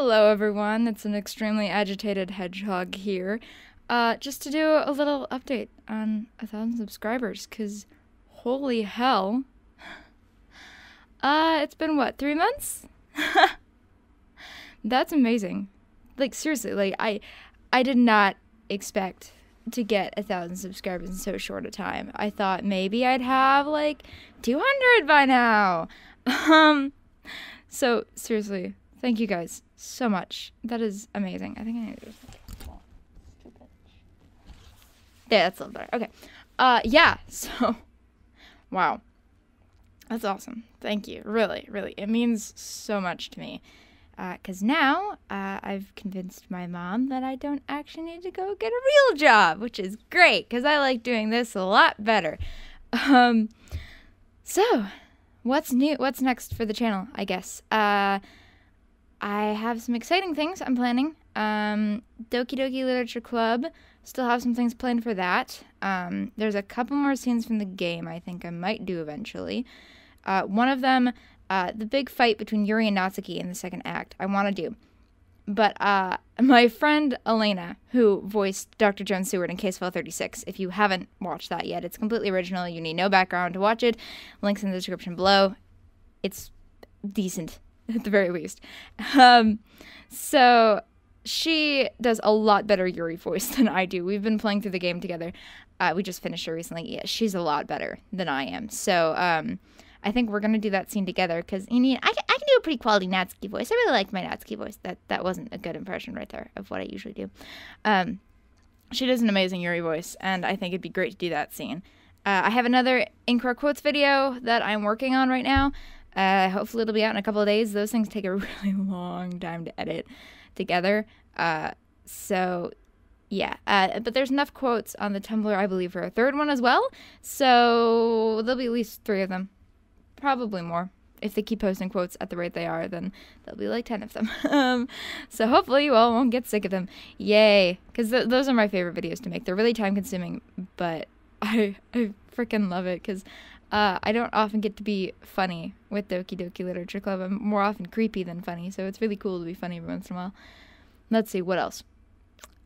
Hello everyone, it's an extremely agitated hedgehog here. Just to do a little update on 1,000 subscribers, cause holy hell. It's been what, 3 months? That's amazing. Like seriously, like I did not expect to get 1,000 subscribers in so short a time. I thought maybe I'd have like 200 by now. So seriously, thank you guys so much. That is amazing. I think I need to just yeah, that's a little better. Okay. Yeah, so wow. That's awesome. Thank you. Really, really. It means so much to me. Because now I've convinced my mom that I don't actually need to go get a real job, which is great because I like doing this a lot better. So, what's new? What's next for the channel, I guess? I have some exciting things I'm planning. Doki Doki Literature Club. Still have some things planned for that. There's a couple more scenes from the game I think I might do eventually. One of them, the big fight between Yuri and Natsuki in the second act, I want to do. But my friend Elena, who voiced Dr. Joan Seward in Case File 36, if you haven't watched that yet, it's completely original. You need no background to watch it. Links in the description below. It's decent, at the very least. So she does a lot better Yuri voice than I do. We've been playing through the game together. We just finished her recently. Yeah, she's a lot better than I am. So I think we're gonna do that scene together because I can do a pretty quality Natsuki voice. I really like my Natsuki voice. That wasn't a good impression right there of what I usually do. She does an amazing Yuri voice, and I think it'd be great to do that scene. I have another Incra Quotes video that I'm working on right now. Hopefully it'll be out in a couple of days. Those things take a really long time to edit together. So yeah, but there's enough quotes on the Tumblr, I believe, for a third one as well. So there'll be at least 3 of them. Probably more. If they keep posting quotes at the rate they are, then there'll be like 10 of them. So hopefully you all won't get sick of them. Yay. Because those are my favorite videos to make. They're really time consuming, but I freaking love it because I don't often get to be funny with Doki Doki Literature Club. I'm more often creepy than funny, so it's really cool to be funny every once in a while. Let's see, what else?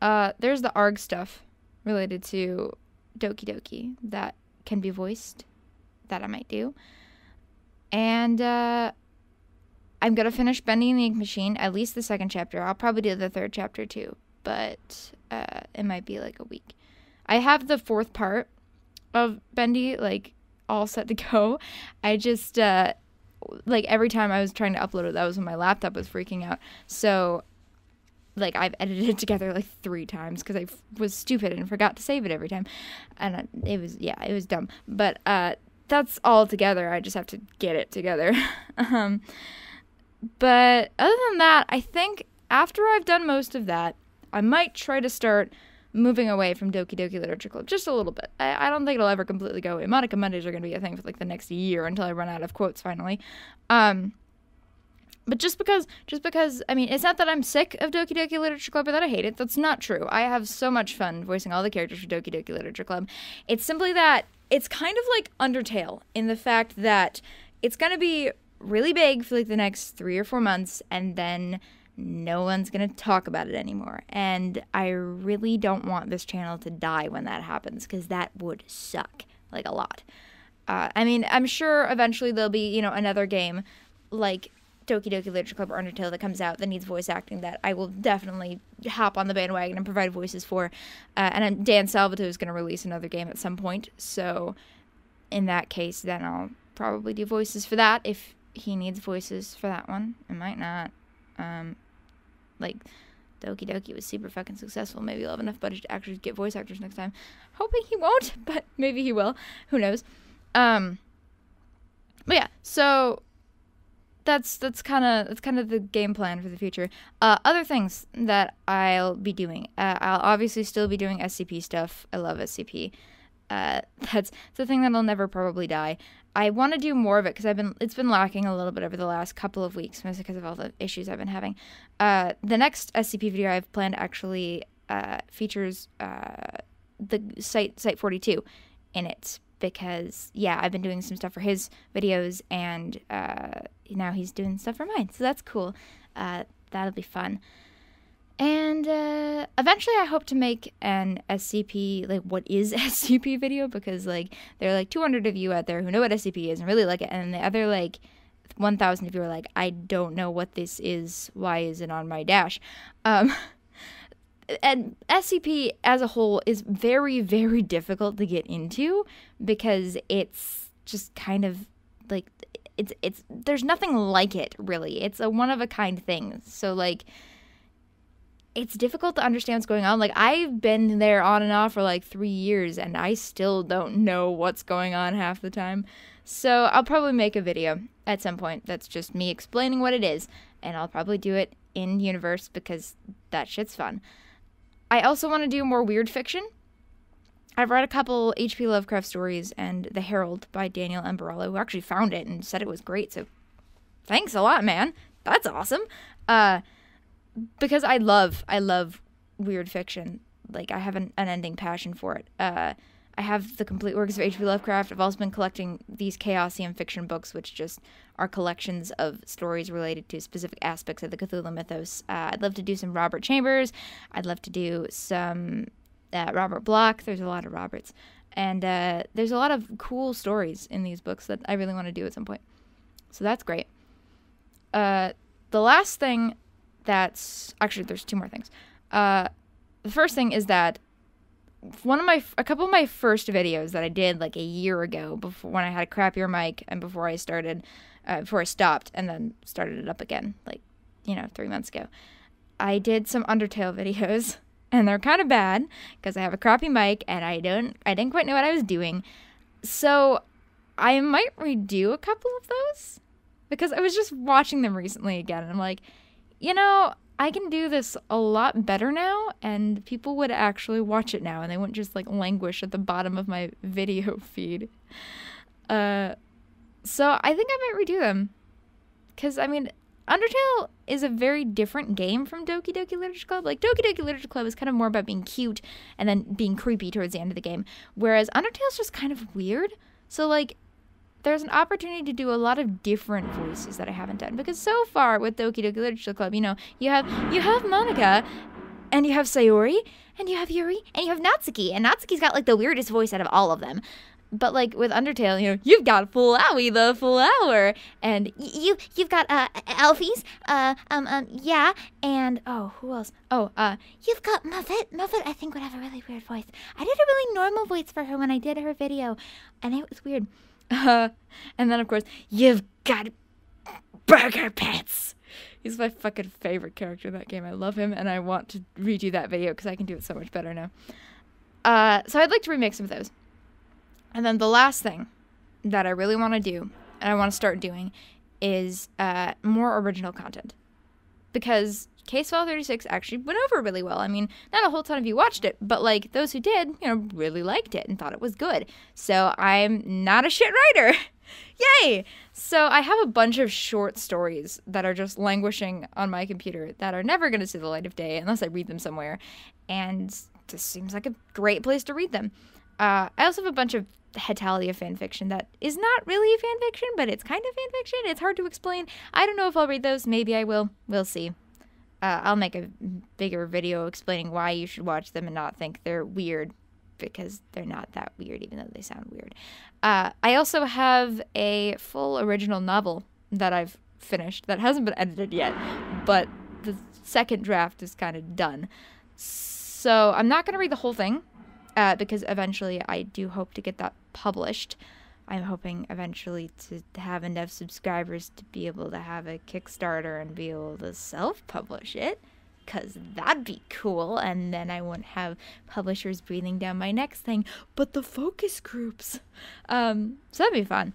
There's the ARG stuff related to Doki Doki that can be voiced that I might do. And I'm going to finish Bendy and the Ink Machine, at least the 2nd chapter. I'll probably do the 3rd chapter too, but it might be like a week. I have the 4th part of Bendy, like, all set to go. I just, like, every time I was trying to upload it, that was when my laptop was freaking out. So, like, I've edited it together, like, 3 times because I was stupid and forgot to save it every time. And it was dumb. But, that's all together. I just have to get it together. But other than that, I think after I've done most of that, I might try to start moving away from Doki Doki Literature Club just a little bit. I don't think it'll ever completely go away. Monica Mondays are going to be a thing for like the next year until I run out of quotes finally. But just because, I mean, it's not that I'm sick of Doki Doki Literature Club or that I hate it. That's not true. I have so much fun voicing all the characters for Doki Doki Literature Club. It's simply that it's kind of like Undertale in the fact that it's going to be really big for like the next 3 or 4 months, and then no one's going to talk about it anymore. And I really don't want this channel to die when that happens, because that would suck, like, a lot. I mean, I'm sure eventually there'll be, you know, another game like Doki Doki Literature Club or Undertale that comes out that needs voice acting that I will definitely hop on the bandwagon and provide voices for. And Dan Salvatore is going to release another game at some point. So in that case, then I'll probably do voices for that if he needs voices for that one. It might not. Like, Doki Doki was super fucking successful. Maybe he'll have enough budget to actually get voice actors next time. Hoping he won't, but maybe he will. Who knows? But yeah, so that's kind of the game plan for the future. Other things that I'll be doing. I'll obviously still be doing SCP stuff. I love SCP. That's the thing that'll never probably die. I want to do more of it because it's been lacking a little bit over the last couple of weeks, mostly because of all the issues I've been having. The next SCP video I've planned actually features the Site 42 in it. Because, yeah, I've been doing some stuff for his videos, and now he's doing stuff for mine, so that's cool. that'll be fun. And eventually I hope to make an SCP, like, what is SCP video, because, like, there are, like, 200 of you out there who know what SCP is and really like it, and the other, like, 1,000 of you are like, I don't know what this is, why is it on my dash? And SCP as a whole is very, very difficult to get into, because it's just kind of, like, it's there's nothing like it, really. It's a one-of-a-kind thing, so, like, it's difficult to understand what's going on. Like, I've been there on and off for like 3 years, and I still don't know what's going on half the time. So I'll probably make a video at some point that's just me explaining what it is, and I'll probably do it in universe because that shit's fun. I also want to do more weird fiction. I've read a couple H.P. Lovecraft stories and The Herald by Daniel Embarello, who actually found it and said it was great, so thanks a lot, man. That's awesome. Because I love weird fiction. Like, I have an unending passion for it. I have the complete works of H.P. Lovecraft. I've also been collecting these Chaosium fiction books, which just are collections of stories related to specific aspects of the Cthulhu mythos. I'd love to do some Robert Chambers. I'd love to do some Robert Bloch. There's a lot of Roberts. And there's a lot of cool stories in these books that I really want to do at some point. So that's great. The last thing that's... Actually, there's two more things. The first thing is that a couple of my first videos that I did like a year ago, before, when I had a crappier mic and before I stopped and then started it up again, like, 3 months ago, I did some Undertale videos, and they're kind of bad because I have a crappy mic and I didn't quite know what I was doing. So I might redo a couple of those because I was just watching them recently again, and I'm like, I can do this a lot better now, and people would actually watch it now, and they wouldn't just, like, languish at the bottom of my video feed. So I think I might redo them. Because, I mean, Undertale is a very different game from Doki Doki Literature Club. Like, Doki Doki Literature Club is kind of more about being cute and then being creepy towards the end of the game, whereas Undertale's just kind of weird. So, like, there's an opportunity to do a lot of different voices that I haven't done, because so far with Doki Doki Literature Club, you have Monica, and you have Sayori, and you have Yuri, and you have Natsuki, and Natsuki's got, like, the weirdest voice out of all of them. But, like, with Undertale, you've got Flowey the Flower, and you've got Alphys, yeah, and who else? You've got Muffet. Muffet, I think, would have a really weird voice. I did a really normal voice for her when I did her video, and it was weird. And then, of course, you've got Burger Pets. He's my fucking favorite character in that game. I love him, and I want to redo that video because I can do it so much better now. So I'd like to remake some of those. And then the last thing that I really want to do, and I want to start doing, is more original content. Because Case File 36 actually went over really well. I mean, not a whole ton of you watched it, but, like, those who did, really liked it and thought it was good. So I'm not a shit writer. Yay! So I have a bunch of short stories that are just languishing on my computer that are never going to see the light of day unless I read them somewhere. And this seems like a great place to read them. I also have a bunch of Hetalia fanfiction that is not really fanfiction, but it's kind of fanfiction. It's hard to explain. I don't know if I'll read those. Maybe I will. We'll see. I'll make a bigger video explaining why you should watch them and not think they're weird, because they're not that weird, even though they sound weird. I also have a full original novel that I've finished that hasn't been edited yet, but the second draft is kind of done. So I'm not going to read the whole thing, because eventually I do hope to get that published. I'm hoping eventually to have enough subscribers to be able to have a Kickstarter and be able to self-publish it, because that'd be cool, and then I wouldn't have publishers breathing down my neck saying, but the focus groups. So that'd be fun.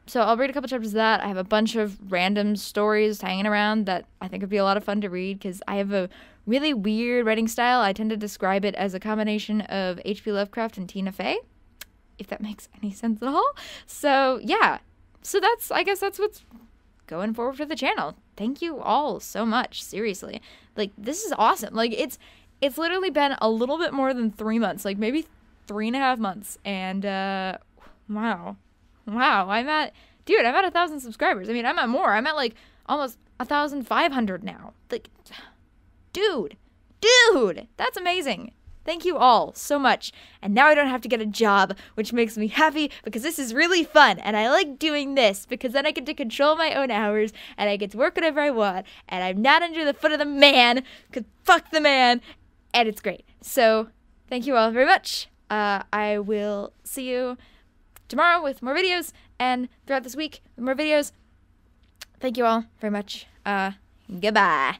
So I'll read a couple chapters of that. I have a bunch of random stories hanging around that I think would be a lot of fun to read, because I have a really weird writing style. I tend to describe it as a combination of H.P. Lovecraft and Tina Fey, if that makes any sense at all. So yeah, so I guess that's what's going forward for the channel. Thank you all so much, seriously. Like, this is awesome. Like, it's literally been a little bit more than 3 months, like maybe 3.5 months, and wow, I'm at 1,000 subscribers. I mean, I'm at more. I'm at like almost 1,500 now. Like, dude, that's amazing. Thank you all so much. And now I don't have to get a job, which makes me happy because this is really fun. And I like doing this because then I get to control my own hours and I get to work whenever I want. And I'm not under the foot of the man because fuck the man. And it's great. So thank you all very much. I will see you tomorrow with more videos and throughout this week with more videos. Thank you all very much. Goodbye.